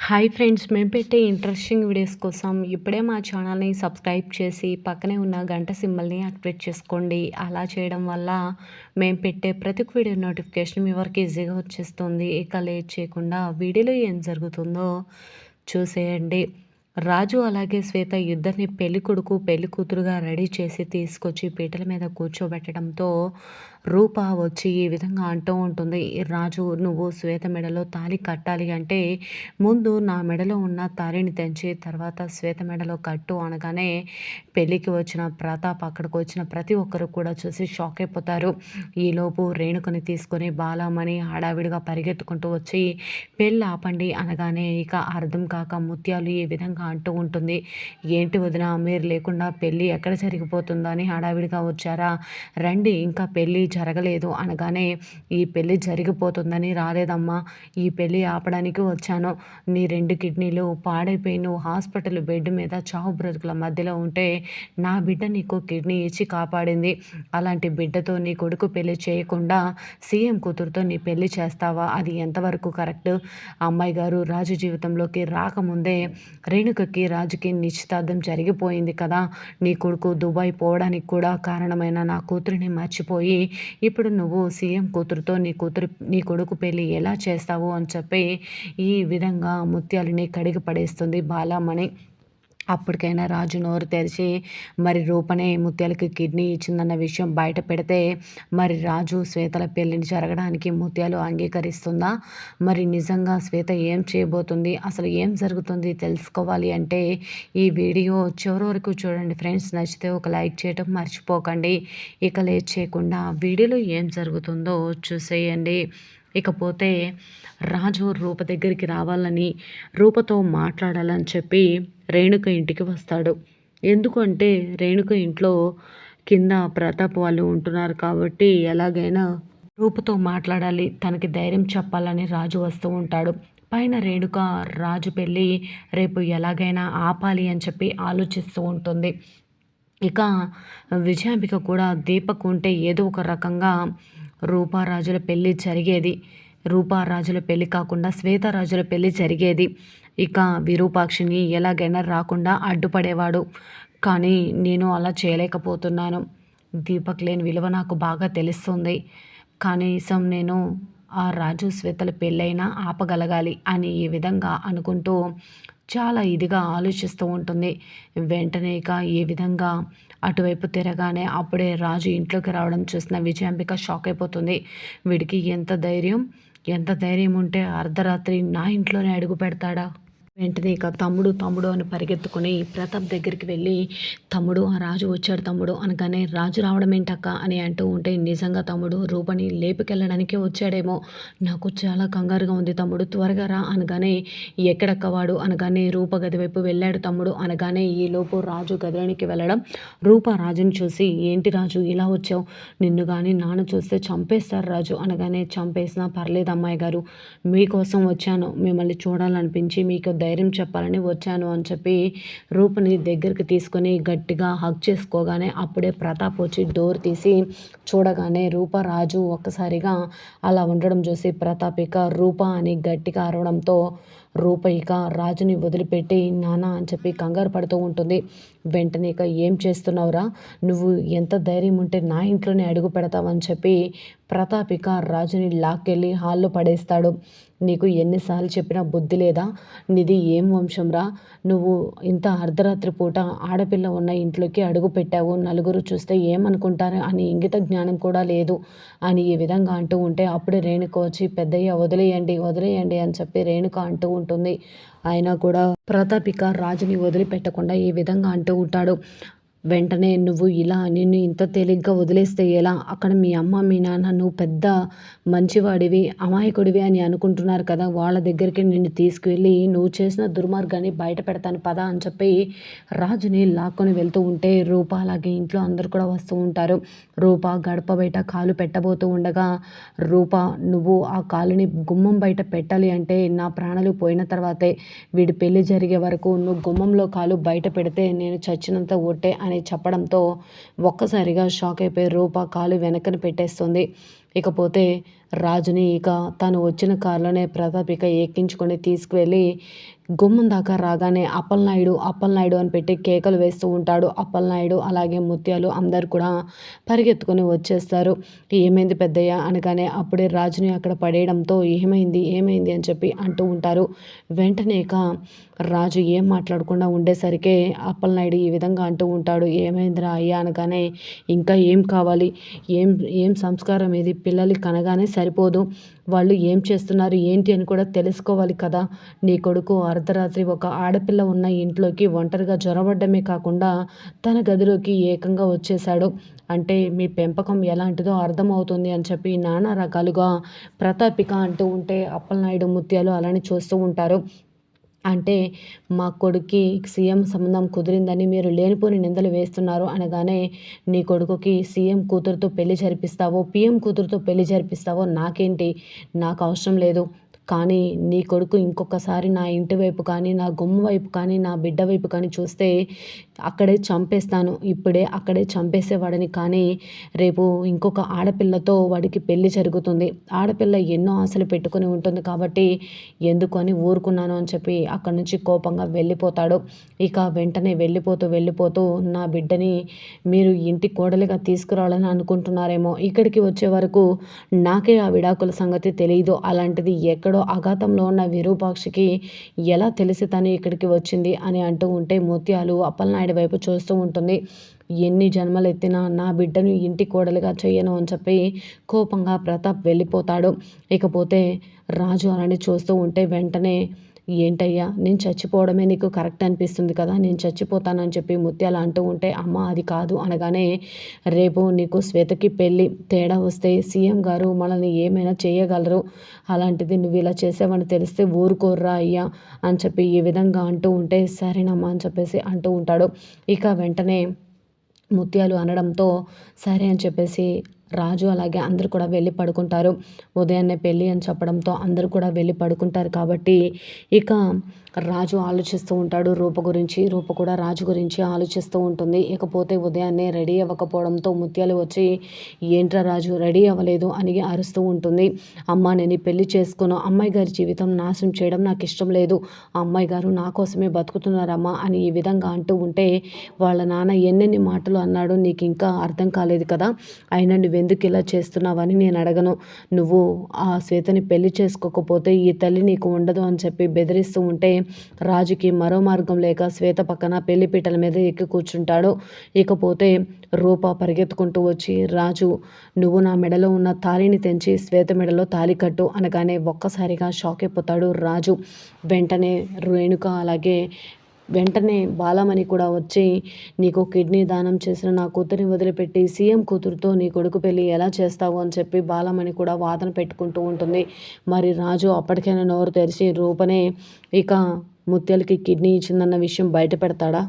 Hi friends, మేము పెట్టే interesting videos కోసం ఇప్పుడే మా ఛానల్ని సబ్స్క్రైబ్ చేసి పక్కనే ఉన్న గంట సింబల్ని యాక్టివేట్ చేసుకోండి. అలా చేయడం వల్ల మేము పెట్టే ప్రతి ఒక్క వీడియో నోటిఫికేషన్ మీ వరకు ఈజీగా వచ్చేస్తుంది. ఇక లేట్ చేయకుండా వీడియోలో ఏం జరుగుతుందో చూసేయండి. రాజు అలాగే శ్వేత ఇద్దరిని పెళ్లి కొడుకు పెళ్లి కూతురుగా రెడీ చేసి తీసుకొచ్చి పీటల మీద కూర్చోబెట్టడంతో రూప వచ్చి ఈ విధంగా అంటూ ఉంటుంది. రాజు, నువ్వు శ్వేత మెడలో తాళి కట్టాలి అంటే ముందు నా మెడలో ఉన్న తాళిని తెంచి తర్వాత శ్వేత మెడలో కట్టు అనగానే పెళ్ళికి వచ్చిన ప్రతాప్ అక్కడికి వచ్చిన ప్రతి ఒక్కరు కూడా చూసి షాక్ అయిపోతారు. ఈలోపు రేణుకని తీసుకొని బాలమణి హడావిడిగా పరిగెత్తుకుంటూ వచ్చి పెళ్ళి ఆపండి అనగానే ఇక అర్థం కాక ముత్యాలు ఈ విధంగా అంటూ ఉంటుంది. ఏంటి వదిన, మీరు లేకుండా పెళ్ళి ఎక్కడ జరిగిపోతుందో అని హడావిడిగా వచ్చారా? రండి, ఇంకా పెళ్ళి జరగలేదు అనగానే ఈ పెళ్ళి జరిగిపోతుందని రాలేదమ్మా, ఈ పెళ్ళి ఆపడానికి వచ్చాను. నీ 2 కిడ్నీలు పాడైపోయి నువ్వు హాస్పిటల్ బెడ్ మీద చావు బ్రతుకుల మధ్యలో ఉంటే నా బిడ్డ నీకు కిడ్నీ ఇచ్చి కాపాడింది. అలాంటి బిడ్డతో నీ కొడుకు పెళ్లి చేయకుండా సీఎం కూతురుతో నీ పెళ్లి చేస్తావా? అది ఎంతవరకు కరెక్ట్? అమ్మాయి గారు రాజు జీవితంలోకి రాకముందే రేణుకకి రాజుకి నిశ్చితార్థం జరిగిపోయింది కదా. నీ కొడుకు దుబాయ్ పోవడానికి కూడా కారణమైన నా కూతురిని మర్చిపోయి ఇప్పుడు నువ్వు సీఎం కూతురుతో నీ కొడుకు పెళ్ళి ఎలా చేస్తావు అని చెప్పి ఈ విధంగా ముత్యాలని కడిగి పడేస్తుంది బాలమణి. అప్పటికైనా రాజు నోరు తెరిచి మరి రూపనే ముత్యాలకి కిడ్నీ ఇచ్చిందన్న విషయం బయట పెడితే మరి రాజు శ్వేతల పెళ్ళిని జరగడానికి ముత్యాలు అంగీకరిస్తుందా? మరి నిజంగా శ్వేత ఏం చేయబోతుంది, అసలు ఏం జరుగుతుంది తెలుసుకోవాలి అంటే ఈ వీడియో చివరి వరకు చూడండి ఫ్రెండ్స్. నచ్చితే ఒక లైక్ చేయటం మర్చిపోకండి. ఇక లేట్ చేయకుండా వీడియోలో ఏం జరుగుతుందో చూసేయండి. ఇకపోతే రాజు రూప దగ్గరికి రావాలని రూపతో మాట్లాడాలని చెప్పి రేణుక ఇంటికి వస్తాడు. ఎందుకంటే రేణుక ఇంట్లో కింద ప్రతాప్ వాళ్ళు ఉంటున్నారు కాబట్టి ఎలాగైనా రూపతో మాట్లాడాలి, తనకి ధైర్యం చెప్పాలని రాజు వస్తూ ఉంటాడు. పైన రేణుక రాజు పెళ్ళి రేపు ఎలాగైనా ఆపాలి అని చెప్పి ఆలోచిస్తూ ఉంటుంది. ఇక విజయాంబిక కూడా దీపక్ ఉంటే ఏదో ఒక రకంగా రూపారాజుల పెళ్ళి జరిగేది. రూపారాజుల పెళ్ళి కాకుండా శ్వేతరాజుల పెళ్ళి జరిగేది. ఇక విరూపాక్షిని ఎలాగైనా రాకుండా అడ్డుపడేవాడు. కానీ నేను అలా చేయలేకపోతున్నాను. దీపక్ లేని విలువ నాకు బాగా తెలుస్తుంది. కనీసం నేను ఆ రాజు శ్వేతల పెళ్ళైనా ఆపగలగాలి అని ఈ విధంగా అనుకుంటూ చాలా ఇదిగా ఆలోచిస్తూ ఉంటుంది. వెంటనే ఇక ఈ విధంగా అటువైపు తిరగానే అప్పుడే రాజు ఇంట్లోకి రావడం చూసిన విజయాంబిక షాక్ అయిపోతుంది. వీడికి ఎంత ధైర్యం ఉంటే అర్ధరాత్రి నా ఇంట్లోనే అడుగు పెడతాడా? వెంటనే ఇక తమ్ముడు తమ్ముడు అని పరిగెత్తుకుని ప్రతాప్ దగ్గరికి వెళ్ళి, తమ్ముడు ఆ రాజు వచ్చాడు తమ్ముడు అనగానే, రాజు రావడం ఏంటక్క అని అంటూ ఉంటే, నిజంగా తమ్ముడు రూపని లేపుకెళ్ళడానికే వచ్చాడేమో, నాకు చాలా కంగారుగా ఉంది తమ్ముడు, త్వరగా రా అనగానే, ఎక్కడక్కవాడు అనగానే రూప గది వైపు వెళ్ళాడు తమ్ముడు అనగానే ఈలోపు రాజు గదిలోనికి వెళ్ళడం రూప రాజుని చూసి, ఏంటి రాజు ఇలా వచ్చావు, నిన్ను కానీ నాన్న చూస్తే చంపేస్తారు రాజు అనగానే, చంపేసినా పర్లేదు అమ్మాయి గారు, మీకోసం వచ్చాను, మిమ్మల్ని చూడాలనిపించి మీకు ధైర్యం చెప్పాలని వచ్చాను అని చెప్పి రూపని దగ్గరికి తీసుకొని గట్టిగా హగ్ చేసుకోగానే అప్పుడే ప్రతాప్ వచ్చి డోర్ తీసి చూడగానే రూప రాజు ఒక్కసారిగా అలా ఉండడం చూసి ప్రతాప్ ఇక రూప అని గట్టిగా అరవడంతో రూప ఇక రాజుని వదిలిపెట్టి నాన్న అని చెప్పి కంగారు పడుతూ ఉంటుంది. వెంటనే ఇక ఏం చేస్తున్నావురా, నువ్వు ఎంత ధైర్యం ఉంటే నా ఇంట్లోనే అడుగు పెడతావని చెప్పి ప్రతాప్ ఇక రాజుని లాక్కెళ్ళి హాల్లో పడేస్తాడు. నీకు ఎన్నిసార్లు చెప్పినా బుద్ధి లేదా, నీది ఏం వంశంరా, నువ్వు ఇంత అర్ధరాత్రి పూట ఆడపిల్ల ఉన్న ఇంట్లోకి అడుగు పెట్టావు, నలుగురు చూస్తే ఏమనుకుంటారు అని ఇంగిత జ్ఞానం కూడా లేదు అని ఈ విధంగా అంటూ ఉంటే అప్పుడే రేణుక వచ్చి, పెద్దయ్య వదిలేయండి వదిలేయండి అని చెప్పి రేణుక అంటూ ఉంటుంది. అయినా కూడా ప్రతాప్ ఇక రాజుని వదిలిపెట్టకుండా ఈ విధంగా అంటూ ఉంటాడు. వెంటనే నిన్ను ఇంత తేలిగ్గా వదిలేస్తే ఎలా, అక్కడ మీ అమ్మ మీ నాన్న నువ్వు పెద్ద మంచివాడివి అమాయకుడివి అని అనుకుంటున్నారు కదా, వాళ్ళ దగ్గరికి నిన్ను తీసుకువెళ్ళి నువ్వు చేసిన దుర్మార్గాన్ని బయట పెడతాను పదా అని చెప్పి రాజుని లాక్కొని వెళ్తూ ఉంటే రూప అలాగే ఇంట్లో అందరు కూడా వస్తూ ఉంటారు. రూప గడప బయట కాలు పెట్టబోతూ ఉండగా, రూప నువ్వు ఆ కాలుని గుమ్మం బయట పెట్టాలి అంటే నా ప్రాణాలు పోయిన తర్వాతే, వీడి పెళ్లి జరిగే వరకు నువ్వు గుమ్మంలో కాలు బయట పెడితే నేను చచ్చినంత ఒట్టే అని చెప్పడంతో ఒక్కసారిగా షాక్ అయిపోయి రూప కాలు వెనకని పెట్టేస్తుంది. ఇకపోతే రాజుని తను వచ్చిన కారులోనే ప్రతాప్ ఎక్కించుకొని తీసుకువెళ్ళి గుమ్మం దాకా రాగానే అప్పలనాయుడు అప్పలనాయుడు అని పెట్టి కేకలు వేస్తూ ఉంటాడు. అప్పలనాయుడు అలాగే ముత్యాలు అందరు కూడా పరిగెత్తుకొని వచ్చేస్తారు. ఏమైంది పెద్దయ్య అనగానే అప్పుడే రాజుని అక్కడ పడేయడంతో ఏమైంది ఏమైంది అని చెప్పి అంటూ ఉంటారు. వెంటనే రాజు ఏం మాట్లాడకుండా ఉండేసరికి అప్పలనాయుడు ఈ విధంగా అంటూ ఉంటాడు. ఏమైందిరా అయ్యా అనగానే ఇంకా ఏం కావాలి, ఏం ఏం సంస్కారం ఇది, పిల్లలు కనగానే సరిపోదు, వాళ్ళు ఏం చేస్తున్నారు ఏంటి అని కూడా తెలుసుకోవాలి కదా. నీ కొడుకు అర్ధరాత్రి ఒక ఆడపిల్ల ఉన్న ఇంట్లోకి ఒంటరిగా జొరబడ్డమే కాకుండా తన గదిలోకి ఏకంగా వచ్చేశాడు అంటే మీ పెంపకం ఎలాంటిదో అర్థమవుతుంది అని చెప్పి నానా రకాలుగా ప్రతాపిక అంటూ ఉంటే అప్పలనాయుడు ముత్యాలు అలానే చూస్తూ ఉంటారు. అంటే మా కొడుక్కి సీఎం సంబంధం కుదిరిందని మీరు లేనిపోని నిందలు వేస్తున్నారు అనగానే నీ కొడుకుకి సీఎం కూతురుతో పెళ్లి జరిపిస్తావో పీఎం కూతురుతో పెళ్లి జరిపిస్తావో నాకేంటి, నాకు అవసరం లేదు. కానీ నీ కొడుకు ఇంకొకసారి నా ఇంటి వైపు కానీ నా గుమ్మ వైపు కానీ నా బిడ్డ వైపు కానీ చూస్తే అక్కడే చంపేస్తాను, ఇప్పుడే అక్కడే చంపేసేవాడని. కానీ రేపు ఇంకొక ఆడపిల్లతో వాడికి పెళ్లి జరుగుతుంది, ఆడపిల్ల ఎన్నో ఆశలు పెట్టుకుని ఉంటుంది కాబట్టి ఎందుకని ఊరుకున్నాను అని చెప్పి అక్కడి నుంచి కోపంగా వెళ్ళిపోతాడు. వెంటనే వెళ్ళిపోతూ నా బిడ్డని మీరు ఇంటి కోడలిగా తీసుకురావాలని అనుకుంటున్నారేమో, ఇక్కడికి వచ్చే వరకు నాకే ఆ విడాకుల సంగతి తెలియదు, అలాంటిది ఎక్కడో అఘాతంలో ఉన్న విరూపాక్షికి ఎలా తెలిసి తను ఇక్కడికి వచ్చింది అని అంటూ ఉంటే ముత్యాలు అప్పలనాయుడు వైపు చూస్తూ ఉంటుంది. ఎన్ని జన్మలు ఎత్తినా నా బిడ్డను ఇంటి కోడలిగా చెయ్యను అని చెప్పి కోపంగా ప్రతాప్ వెళ్ళిపోతాడు. ఇకపోతే రాజు అలానే చూస్తూ ఉంటే వెంటనే ఏంటయ్యా నేను చచ్చిపోవడమే నీకు కరెక్ట్ అనిపిస్తుంది కదా, నేను చచ్చిపోతానని చెప్పి ముత్యాలు అంటూ ఉంటే అమ్మ అది కాదు అనగానే రేపు నీకు శ్వేతకి పెళ్ళి, తేడా వస్తే సీఎం గారు మనల్ని ఏమైనా చేయగలరు, అలాంటిది నువ్వు ఇలా చేసావని తెలిస్తే ఊరుకోర్రా అయ్యా అని చెప్పి ఈ విధంగా అంటూ ఉంటే సరేనమ్మా అని చెప్పేసి అంటూ ఉంటాడు. వెంటనే ముత్యాలు అనడంతో సరే అని చెప్పేసి రాజు అలాగే అందరూ కూడా వెళ్ళి పడుకుంటారు. ఉదయాన్నే పెళ్ళి అని చెప్పడంతో అందరూ కూడా వెళ్ళి పడుకుంటారు కాబట్టి రాజు ఆలోచిస్తూ ఉంటాడు రూప గురించి, రూప కూడా రాజు గురించి ఆలోచిస్తూ ఉంటుంది. ఇకపోతే ఉదయాన్నే రెడీ అవ్వకపోవడంతో ముత్యాలు వచ్చి ఏంట్రా రాజు రెడీ అవ్వలేదు అని అరుస్తూ ఉంటుంది. అమ్మ నేను పెళ్లి చేసుకోను, అమ్మాయి గారి జీవితం నాశనం చేయడం నాకు ఇష్టం లేదు, ఆ అమ్మాయి గారు నా కోసమే బతుకుతున్నారమ్మా అని ఈ విధంగా అంటూ ఉంటే వాళ్ళ నాన్న ఎన్నెన్ని మాటలు అన్నాడు నీకు ఇంకా అర్థం కాలేదు కదా, అయినా నువ్వెందుకు ఇలా చేస్తున్నావని నేను అడగను, నువ్వు ఆ శ్వేతని పెళ్లి చేసుకోకపోతే ఈ తల్లి నీకు ఉండదు అని చెప్పి బెదిరిస్తూ ఉంటే రాజుకి మరో మార్గం లేక శ్వేత పక్కన పెళ్లిపీటల మీద ఎక్కి కూర్చుంటాడు. ఇకపోతే రూప పరిగెత్తుకుంటూ వచ్చి రాజు నువ్వు నా మెడలో ఉన్న తాళిని తెంచి శ్వేత మెడలో తాళి కట్టు అనగానే ఒక్కసారిగా షాక్ అయిపోతాడు రాజు. వెంటనే రేణుక అలాగే వెంటనే బాలమణి కూడా వచ్చి నీకు కిడ్నీ దానం చేసిన నా కూతురిని వదిలిపెట్టి సీఎం కూతురుతో నీ కొడుకు పెళ్ళి ఎలా చేస్తావు అని చెప్పి బాలమణి కూడా వాదన పెట్టుకుంటూ ఉంటుంది. మరి రాజు అప్పటికైనా నోరు తెరిచి రూపనే ముత్యాలకి కిడ్నీ ఇచ్చిందన్న విషయం బయట పెడతాడా?